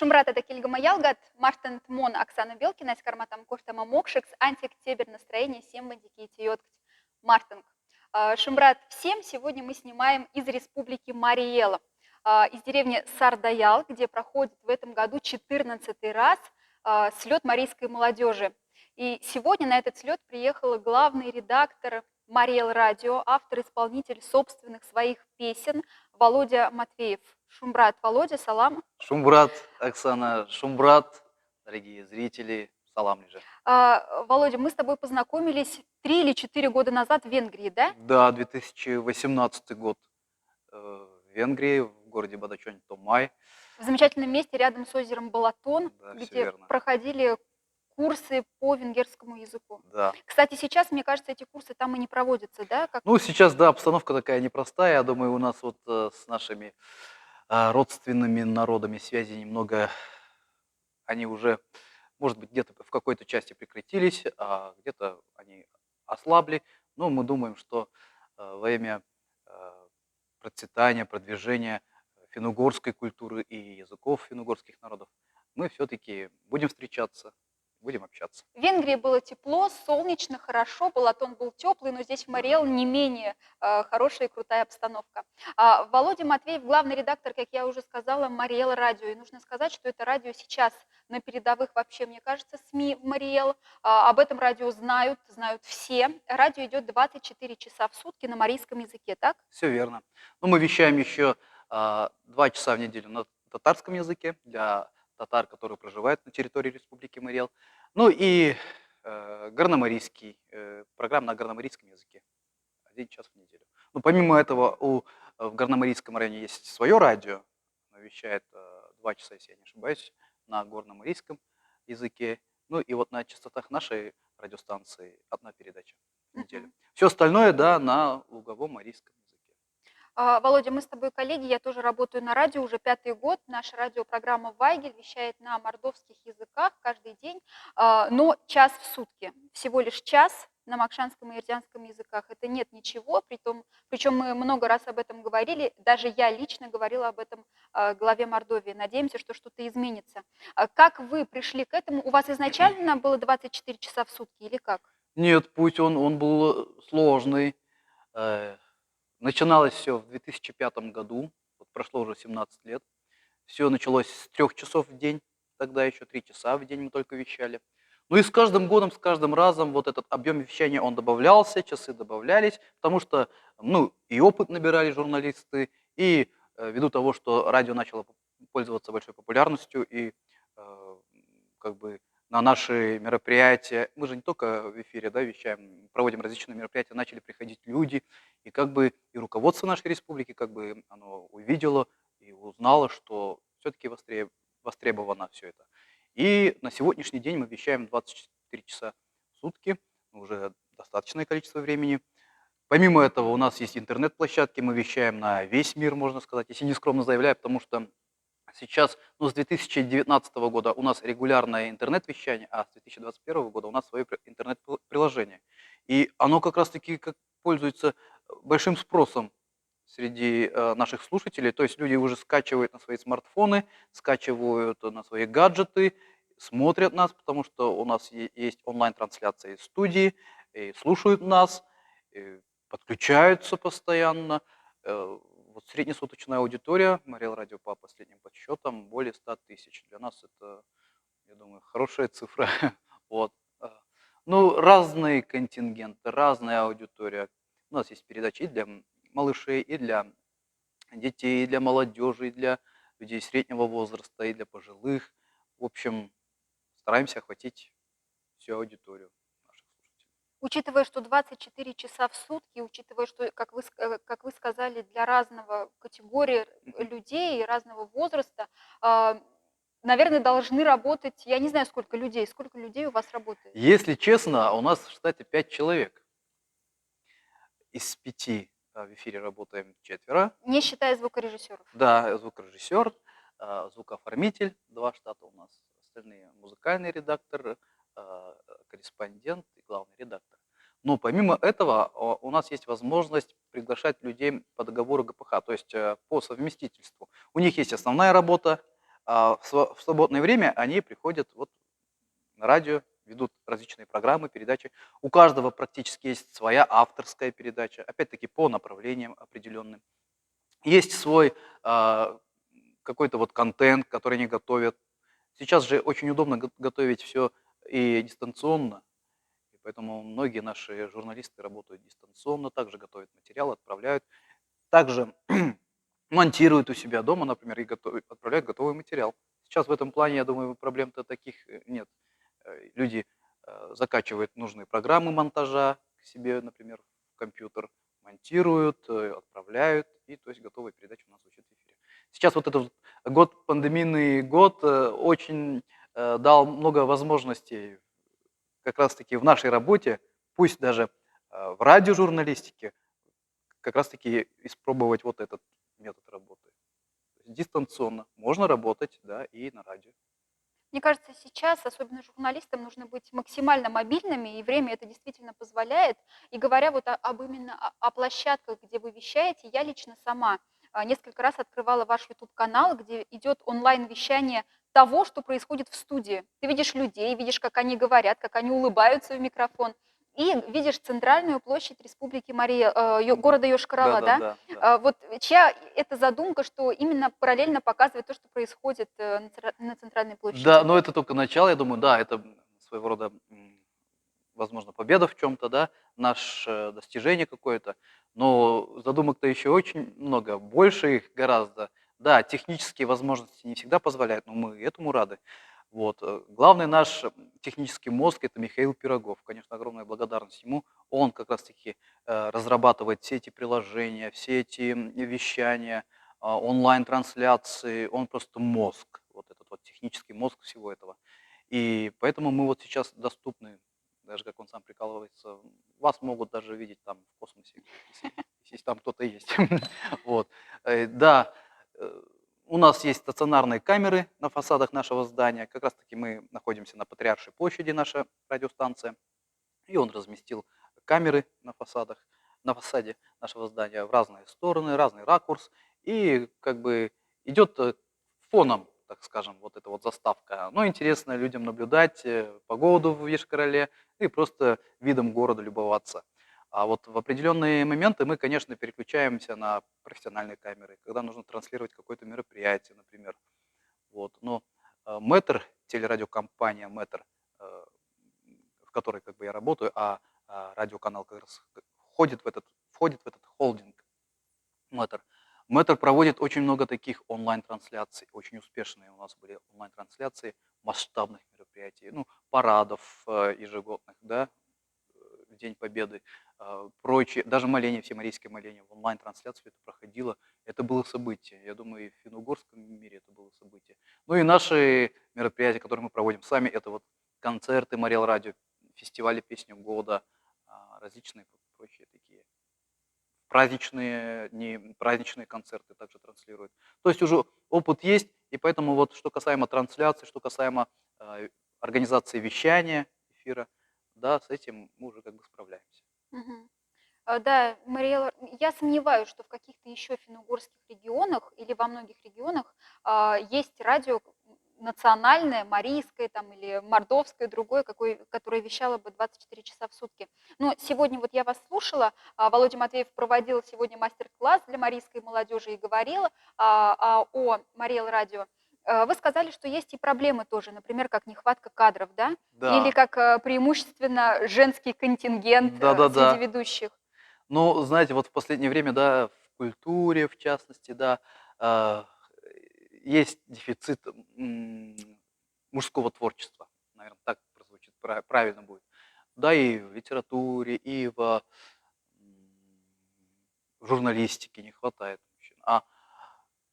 Шумрата Кильгама Ялгат, Мартен Тмон, Оксана Белкина, из Карматам Коштама Мокшикс, Антиоктябрь настроение, всем бандики Йоткт Мартинг. Шумрат всем, сегодня мы снимаем из республики Мариэла, из деревни Сардаял, где проходит в этом году 14-й раз слет марийской молодежи. И сегодня на этот слет приехал главный редактор Мариэл Радио, автор-исполнитель собственных своих песен Володя Матвеев. Шумбрат, Володя, салам. Шумбрат, Оксана, Шумбрат, дорогие зрители, салам лиже. Володя, мы с тобой познакомились 3 или 4 года назад в Венгрии, да? Да, 2018 год в Венгрии, в городе Бадачань-Томай. В замечательном месте рядом с озером Балатон, Да, все где верно. проходили курсы по венгерскому языку. Да. Кстати, сейчас, мне кажется, эти курсы там и не проводятся, да? Ну, сейчас, да, обстановка такая непростая. Я думаю, у нас вот с нашими родственными народами связи немного, они уже, может быть, где-то в какой-то части прекратились, а где-то они ослабли. Но мы думаем, что во имя процветания, продвижения финно-угорской культуры и языков финно-угорских народов мы все-таки будем встречаться, будем общаться. В Венгрии было тепло, солнечно, хорошо, Балатон был теплый, но здесь в Мариэл не менее хорошая и крутая обстановка. Володя Матвеев, главный редактор, как я уже сказала, Мариэл Радио. И нужно сказать, что это радио сейчас на передовых вообще, мне кажется, СМИ в Мариэл. Об этом радио знают все. Радио идет 24 часа в сутки на марийском языке, так? Все верно. Но мы вещаем еще 2 часа в неделю на татарском языке для татар, которые проживают на территории Республики Мариэл. Ну и горномарийский, программа на горномарийском языке 1 час в неделю. Но помимо этого в Горномарийском районе есть свое радио, оно вещает 2 часа, если я не ошибаюсь, на горномарийском языке. Ну и вот на частотах нашей радиостанции 1 передача в неделю. Все остальное, да, на луговом марийском языке. Володя, мы с тобой коллеги, я тоже работаю на радио уже 5-й год. Наша радиопрограмма «Вайгель» вещает на мордовских языках каждый день, но час в сутки. Всего лишь час на макшанском и иртянском языках. Это нет ничего, причем мы много раз об этом говорили, даже я лично говорила об этом главе Мордовии. Надеемся, что что-то изменится. Как вы пришли к этому? У вас изначально было 24 часа в сутки или как? Нет, путь он был сложный. Начиналось все в 2005 году, вот прошло уже 17 лет. Все началось с 3 часов в день, тогда еще 3 часа в день мы только вещали. Ну и с каждым годом, с каждым разом вот этот объем вещания, он добавлялся, часы добавлялись, потому что, ну, и опыт набирали журналисты, и ввиду того, что радио начало пользоваться большой популярностью, и как бы на наши мероприятия, мы же не только в эфире, да, вещаем, проводим различные мероприятия, начали приходить люди, и как бы и руководство нашей республики как бы оно увидело и узнало, что все-таки востребовано все это. И на сегодняшний день мы вещаем 24 часа в сутки, уже достаточное количество времени. Помимо этого у нас есть интернет-площадки, мы вещаем на весь мир, можно сказать, если не скромно заявляю, потому что сейчас, ну, с 2019 года у нас регулярное интернет-вещание, а с 2021 года у нас свое интернет-приложение. И оно как раз-таки пользуется большим спросом среди наших слушателей. То есть люди уже скачивают на свои смартфоны, скачивают на свои гаджеты, смотрят нас, потому что у нас есть онлайн-трансляция из студии, и слушают нас, и подключаются постоянно. Вот среднесуточная аудитория Мариэл Радио по последним подсчетам более 100 тысяч. Для нас это, я думаю, хорошая цифра. Вот. Ну, разные контингенты, разная аудитория. У нас есть передачи и для малышей, и для детей, и для молодежи, и для людей среднего возраста, и для пожилых. В общем, стараемся охватить всю аудиторию наших слушателей. Учитывая, что 24 часа в сутки, учитывая, что, как вы сказали, для разного категории людей и разного возраста, наверное, должны работать, я не знаю, сколько людей у вас работает? Если честно, у нас в штате 5 человек. Из 5 в эфире работаем 4. Не считая звукорежиссеров. Да, звукорежиссер, звукооформитель, 2 штата у нас. Остальные музыкальный редактор, корреспондент и главный редактор. Но помимо этого у нас есть возможность приглашать людей по договору ГПХ, то есть по совместительству. У них есть основная работа, а в свободное время они приходят вот на радио, ведут различные программы, передачи. У каждого практически есть своя авторская передача, опять-таки по направлениям определенным. Есть свой какой-то вот контент, который они готовят. Сейчас же очень удобно готовить все и дистанционно, и поэтому многие наши журналисты работают дистанционно, также готовят материал, отправляют, также монтируют у себя дома, например, и отправляют готовый материал. Сейчас в этом плане, я думаю, проблем-то таких нет. Люди закачивают нужные программы монтажа к себе, например, в компьютер, монтируют, отправляют, и то есть готовая передача у нас звучит в эфире. Сейчас вот этот год, пандемийный год, очень дал много возможностей как раз-таки в нашей работе, пусть даже в радиожурналистике, как раз-таки испробовать вот этот метод работы. То есть дистанционно можно работать, да, и на радио. Мне кажется, сейчас, особенно журналистам, нужно быть максимально мобильными, и время это действительно позволяет. И говоря вот об именно о площадках, где вы вещаете, я лично сама несколько раз открывала ваш YouTube-канал, где идет онлайн-вещание того, что происходит в студии. Ты видишь людей, видишь, как они говорят, как они улыбаются в микрофон, и видишь центральную площадь Республики Мария, города Йошкар-Ола, да? Да-да-да, да. Вот чья это задумка, что именно параллельно показывать то, что происходит на центральной Да, площади? но это только начало, я думаю, да, это своего рода, возможно, победа в чем-то, да, наше достижение какое-то, но задумок-то еще очень много, больше их гораздо. Да, технические возможности не всегда позволяют, но мы этому рады. Вот. Главный наш технический мозг – это Михаил Пирогов. Конечно, огромная благодарность ему. Он как раз-таки разрабатывает все эти приложения, все эти вещания, онлайн-трансляции. Он просто мозг, вот этот вот технический мозг всего этого. И поэтому мы вот сейчас доступны, даже как он сам прикалывается, вас могут даже видеть там в космосе, если там кто-то есть. Вот. Да, у нас есть стационарные камеры на фасадах нашего здания. Как раз таки мы находимся на Патриаршей площади, наша радиостанция. И он разместил камеры на фасадах, на фасаде нашего здания в разные стороны, разный ракурс. И как бы идет фоном, так скажем, вот эта вот заставка. Ну, интересно людям наблюдать погоду в Ешкарале и просто видом города любоваться. А вот в определенные моменты мы, конечно, переключаемся на профессиональные камеры, когда нужно транслировать какое-то мероприятие, например. Вот. Но Мэтр, телерадиокомпания Мэтр, в которой как бы я работаю, радиоканал как раз входит в этот холдинг Мэтр. Мэтр проводит очень много таких онлайн-трансляций, очень успешные у нас были онлайн-трансляции масштабных мероприятий, ну, парадов ежегодных, да, в День Победы, прочее, даже моление, всемарийское моление в онлайн-трансляцию это проходило, это было событие. Я думаю, и в финно-угорском мире это было событие. Ну и наши мероприятия, которые мы проводим сами, это вот концерты Мариэл Радио, фестивали песни года, различные прочие такие праздничные дни, праздничные концерты также транслируют. То есть уже опыт есть, и поэтому вот что касаемо трансляции, что касаемо организации вещания эфира, да, с этим мы уже как бы справляемся. Мгм. Да, Мариэла, я сомневаюсь, что в каких-то еще финно-угорских регионах или во многих регионах есть радио национальное, марийское там, или мордовское, другое, которое вещало бы 24 часа в сутки. Но сегодня вот я вас слушала, Володя Матвеев проводил сегодня мастер-класс для марийской молодежи и говорил о Мариэл радио. Вы сказали, что есть и проблемы тоже, например, как нехватка кадров, да? Или Да, как преимущественно женский контингент да-да-да. среди ведущих. Ну, знаете, вот в последнее время, да, в культуре, в частности, да, а, есть дефицит мужского творчества. Наверное, так прозвучит, правильно будет. Да, и в литературе, и м, в журналистике не хватает мужчин. А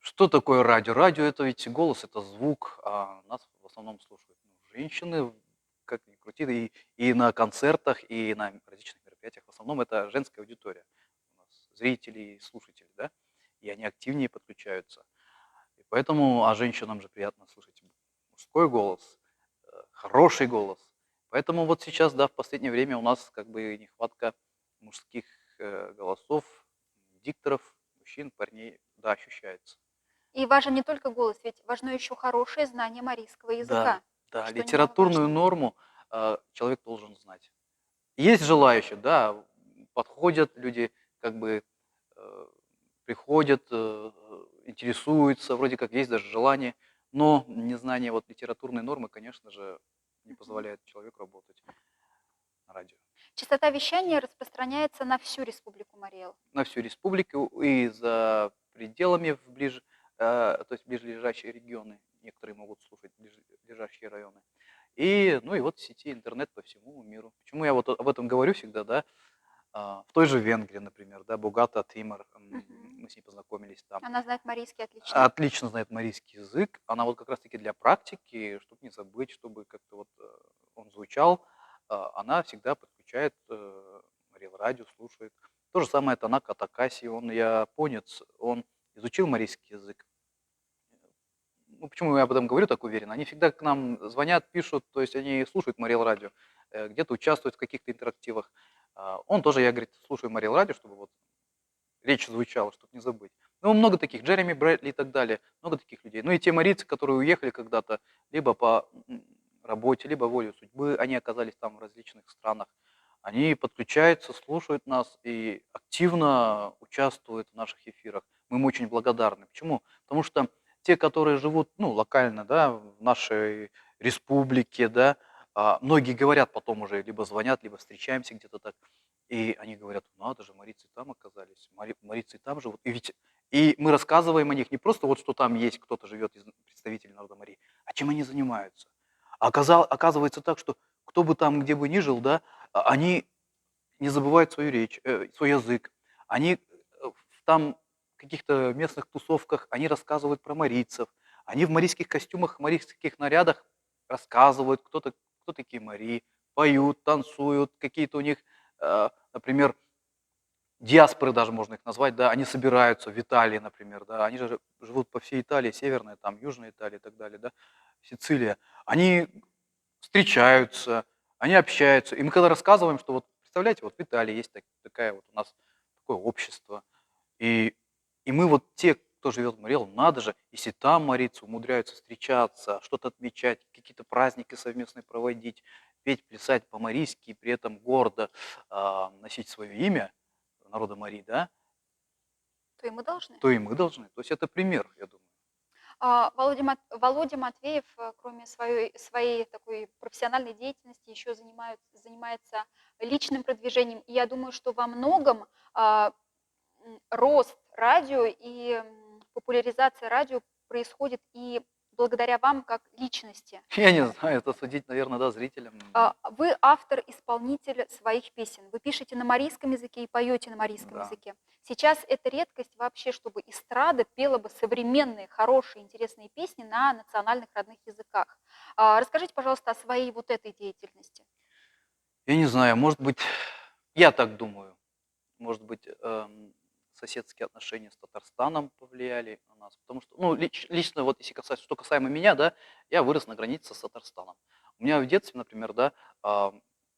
что такое радио? Радио это ведь голос, это звук, а нас в основном слушают женщины, как ни крути, и на концертах, и на различных мероприятиях. В основном это женская аудитория. У нас зрители и слушатели, да, и они активнее подключаются. И поэтому, а женщинам же приятно слышать мужской голос, хороший голос. Поэтому вот сейчас, да, в последнее время у нас как бы нехватка мужских голосов, дикторов, мужчин, парней, да, ощущается. И важен не только голос, ведь важно еще хорошее знание марийского Да, языка, да, что литературную немаловажно. норму человек должен знать. Есть желающие, да, подходят люди, как бы э, приходят, интересуются, вроде как есть даже желание, но незнание вот литературной нормы, конечно же, не Мгм. позволяет человеку работать на радио. Частота вещания распространяется на всю Республику Мариэл. На всю республику и за пределами, то есть ближайшие регионы, некоторые могут слушать ближайшие районы. И, ну и вот в сети интернет по всему миру. Почему я вот об этом говорю всегда, да? В той же Венгрии, например, да, Бугата Тимор, Мгм. мы с ней познакомились там. Она знает марийский отлично. Отлично знает марийский язык. Она вот как раз-таки для практики, чтобы не забыть, чтобы как-то вот он звучал, она всегда подключает Марил радио, слушает. То же самое Танака Такаси, он японец, он изучил марийский язык. Ну, почему я об этом говорю так уверенно? Они всегда к нам звонят, пишут, то есть они слушают Марил радио, где-то участвуют в каких-то интерактивах. Он тоже, я, говорит, слушаю Марил радио, чтобы вот речь звучала, чтобы не забыть. Ну, много таких, Джереми Брэдли и так далее, много таких людей. Ну и те марийцы, которые уехали когда-то, либо по работе, либо воле судьбы, они оказались там в различных странах. Они подключаются, слушают нас и активно участвуют в наших эфирах. Мы им очень благодарны. Почему? Потому что те, которые живут, ну, локально, да, в нашей республике, да, многие говорят потом уже, либо звонят, либо встречаемся где-то так, и они говорят: надо же, марийцы там оказались, марийцы там живут. И мы рассказываем о них не просто вот, что там есть, кто-то живет из представителей народа Марии, а чем они занимаются. Оказывается так, что кто бы там, где бы ни жил, да, они не забывают свою речь, свой язык. Они там в каких-то местных тусовках, они рассказывают про марийцев. Они в марийских костюмах, в марийских нарядах рассказывают, кто такие марии, поют, танцуют, какие-то у них, например, диаспоры даже можно их назвать, да, они собираются в Италии, например, да, они же живут по всей Италии, северная, там, южная Италия и так далее, да, Сицилия. Они встречаются, они общаются. И мы когда рассказываем, что вот, представляете, вот в Италии есть такая вот у нас такое общество, и, и мы вот те, кто живет в Мариэл, надо же, если там марийцы умудряются встречаться, что-то отмечать, какие-то праздники совместные проводить, петь, плясать по-марийски, и при этом гордо носить свое имя, народа Марии, да, То и мы должны. то и мы должны. То есть это пример, я думаю. Володя Матвеев, кроме своей такой профессиональной деятельности, еще занимается личным продвижением. И я думаю, что во многом рост радио и популяризация радио происходит и благодаря вам как личности. Я не знаю, это судить, наверное, да, зрителям. Вы автор-исполнитель своих песен. Вы пишете на марийском языке и поете на марийском Да. языке. Сейчас это редкость вообще, чтобы эстрада пела бы современные, хорошие, интересные песни на национальных родных языках. Расскажите, пожалуйста, о своей вот этой деятельности. Я не знаю, может быть, я так думаю, может быть, соседские отношения с Татарстаном повлияли на нас, потому что, ну, лично вот если что касаемо меня, да, я вырос на границе с Татарстаном. У меня в детстве, например, да,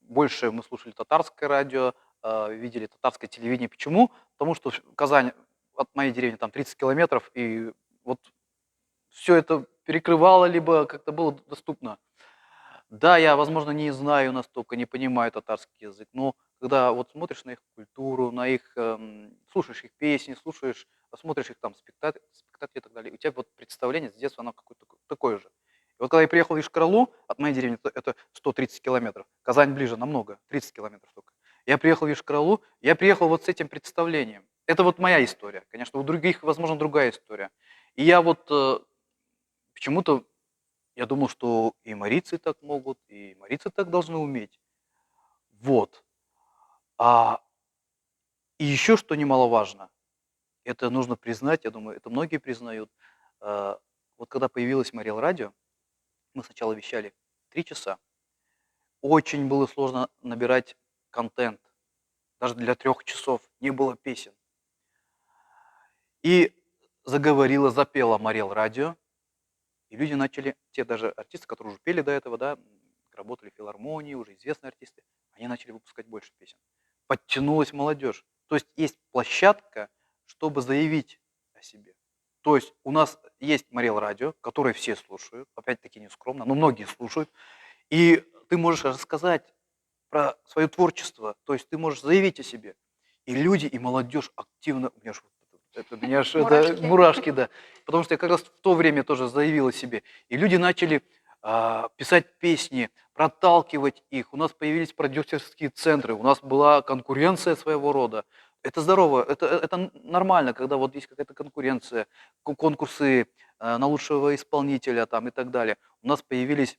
больше мы слушали татарское радио, видели татарское телевидение. Почему? Потому что Казань от моей деревни там 30 километров, и вот все это перекрывало, либо как-то было доступно. Да, я, возможно, не знаю настолько, не понимаю татарский язык, но когда вот смотришь на их культуру, на их, слушаешь их песни, смотришь их там спектакли и так далее, у тебя вот представление с детства, оно какое-то такое же. И вот когда я приехал в Ишкаралу, от моей деревни это 130 километров, Казань ближе намного, 30 километров только. Я приехал в Ишкаралу, я приехал вот с этим представлением. Это вот моя история. Конечно, у других, возможно, другая история. И я вот почему-то я думал, что и марийцы так могут, и марийцы так должны уметь. Вот. А, и еще что немаловажно, это нужно признать, я думаю, это многие признают. а, Вот когда появилось Марил Радио, мы сначала вещали 3 часа. Очень было сложно набирать контент. Даже для 3 часов не было песен. И заговорила, запела Марил Радио, и люди начали, те даже артисты, которые уже пели до этого, да, работали в филармонии, уже известные артисты, они начали выпускать больше песен. Подтянулась молодежь. То есть есть площадка, чтобы заявить о себе. То есть у нас есть Марел Радио, которое все слушают, опять-таки не скромно, но многие слушают. И ты можешь рассказать про свое творчество, то есть ты можешь заявить о себе. И люди, и молодежь активно, у меня ж вот это, меня ж это Мурашки. мурашки, да. Потому что я как раз в то время тоже заявил о себе. И люди начали писать песни, проталкивать их. У нас появились продюсерские центры, у нас была конкуренция своего рода. Это здорово, это нормально, когда вот есть какая-то конкуренция, конкурсы на лучшего исполнителя там, и так далее. У нас появились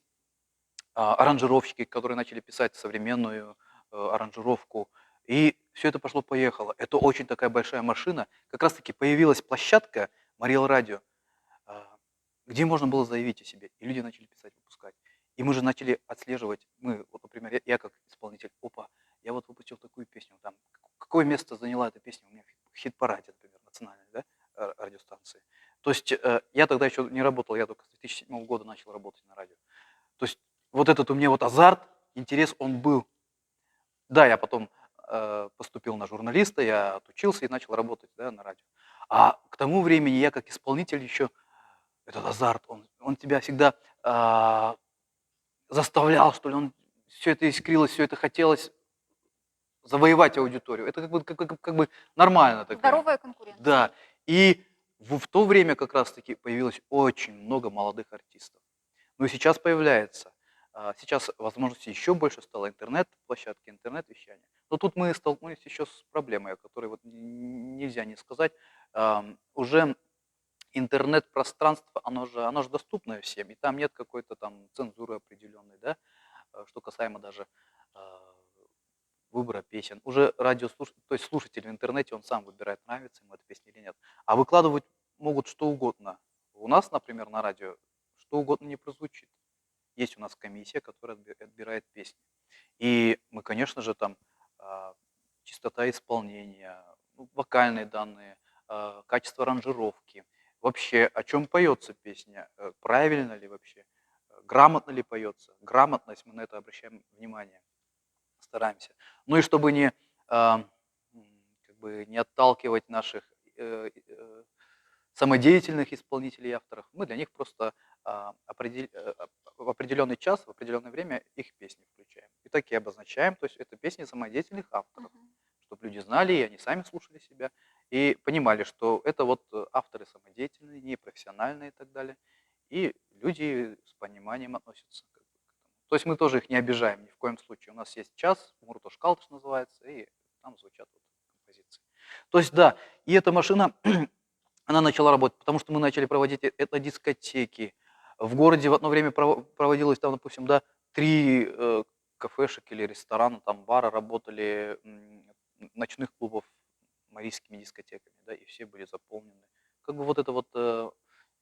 аранжировщики, которые начали писать современную аранжировку. И все это пошло-поехало. Это очень такая большая машина. Как раз-таки появилась площадка Мариэл Радио, а, где можно было заявить о себе. И люди начали писать, выпускать. И мы же начали отслеживать. Мы, вот, например, я как исполнитель, опа, я вот выпустил такую песню. Там, какое место заняла эта песня у меня в хит-параде, например, национальной, да, радиостанции. То есть я тогда еще не работал, я только с 2007 года начал работать на радио. То есть вот этот у меня вот азарт, интерес, он был. Да, я потом поступил на журналиста, я отучился и начал работать, да, на радио. А к тому времени я как исполнитель еще, этот азарт, он тебя всегда заставлял, что ли, он все это искрилось, все это хотелось завоевать аудиторию. Это как бы нормально такая. Здоровая конкуренция. Да. И в то время как раз-таки появилось очень много молодых артистов. Ну и сейчас появляется. Сейчас возможностей еще больше стало, интернет-площадки, интернет-вещания. Но тут мы столкнулись еще с проблемой, о которой вот нельзя не сказать. Уже интернет-пространство, оно же доступное всем, и там нет какой-то там цензуры определенной, да, что касаемо даже а, выбора песен. Уже радиослушатель, то есть слушатель в интернете, он сам выбирает, нравится ему эта песня или нет. А выкладывать могут что угодно. У нас, например, на радио что угодно не прозвучит. Есть у нас комиссия, которая отбирает песни. И мы, конечно же, там а, чистота исполнения, ну, вокальные данные, качество аранжировки, вообще о чем поется песня, правильно ли вообще, грамотно ли поется. Грамотность, мы на это обращаем внимание, стараемся. Ну и чтобы не, как бы не отталкивать наших самодеятельных исполнителей и авторов, мы для них просто в определенный час, в определенное время их песни включаем. И так и обозначаем, то есть это песни самодеятельных авторов, Мгм. чтобы люди знали, и они сами слушали себя, и понимали, что это вот авторы самодеятельные, непрофессиональные и так далее. И люди с пониманием относятся как бы к этому. То есть мы тоже их не обижаем ни в коем случае. У нас есть час, Муртош Калтыш называется, и там звучат вот композиции. То есть да, и эта машина она начала работать, потому что мы начали проводить дискотеки. В городе в одно время проводилось там, допустим, да, 3 кафешек или ресторана, там бара работали, ночных клубов марийскими дискотеками, да, и все были заполнены. Как бы вот эта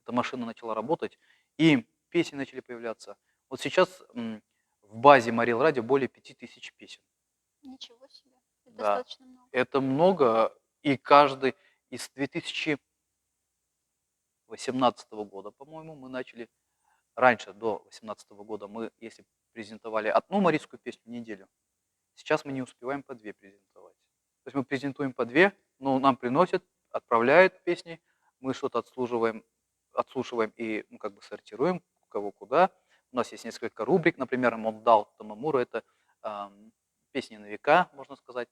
машина начала работать, и песни начали появляться. Вот сейчас в базе Марил Радио более 5000 песен. Ничего себе. Это Да, достаточно много. это много, и каждый из 2018 года, по-моему, мы начали, раньше, до 2018 года, мы, если презентовали одну марийскую песню в неделю, сейчас мы не успеваем по 2 презентовать. То есть мы презентуем по 2, но нам приносят, отправляют песни, мы что-то отслушиваем и, ну, как бы сортируем, у кого куда. У нас есть несколько рубрик, например, Мондал Тамамуру, это песни на века, можно сказать.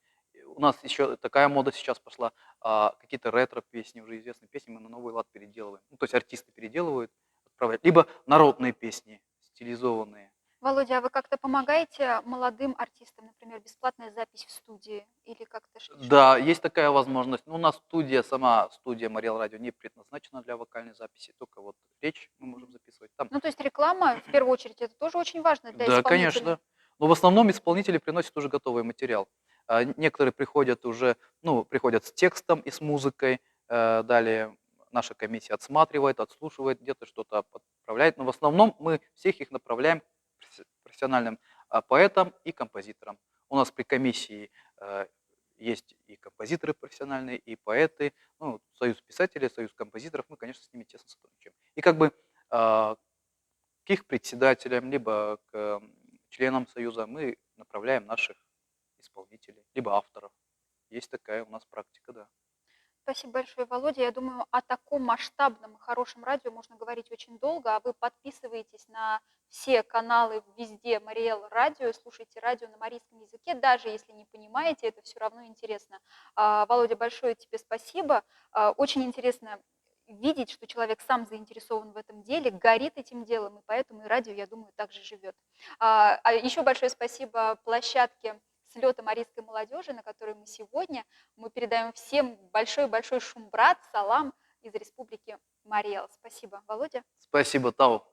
У нас еще такая мода сейчас пошла, какие-то ретро-песни, уже известные песни мы на новый лад переделываем. Ну, то есть артисты переделывают, отправляют. Либо народные песни, стилизованные. Володя, а вы как-то помогаете молодым артистам, например, бесплатная запись в студии или как-то Да, есть такая возможность. Но у нас сама студия Мариэл Радио не предназначена для вокальной записи, только вот речь мы можем записывать там. Ну, то есть реклама, в первую очередь, это тоже очень важно для Да, исполнителя. конечно. Но в основном исполнители приносят уже готовый материал. Некоторые приходят уже, ну, приходят с текстом и с музыкой. Далее наша комиссия отсматривает, отслушивает, где-то что-то подправляет. Но в основном мы всех их направляем к профессиональным поэтам и композиторам. У нас при комиссии есть и композиторы профессиональные, и поэты, ну, союз писателей, союз композиторов, мы, конечно, с ними тесно сотрудничаем. И как бы к их председателям, либо к членам союза мы направляем наших исполнителей, либо авторов. Есть такая у нас практика, да. Спасибо большое, Володя. Я думаю, о таком масштабном и хорошем радио можно говорить очень долго, а вы подписываетесь на все каналы везде Мариэл Радио, слушайте радио на марийском языке, даже если не понимаете, это все равно интересно. Володя, большое тебе спасибо. Очень интересно видеть, что человек сам заинтересован в этом деле, горит этим делом, и поэтому и радио, я думаю, также живет. Еще большое спасибо площадке слета марийской молодежи, на которой мы сегодня. Мы передаем всем большой-большой шумбрат, салам из Республики Мариэл. Спасибо, Володя. Спасибо, Тау.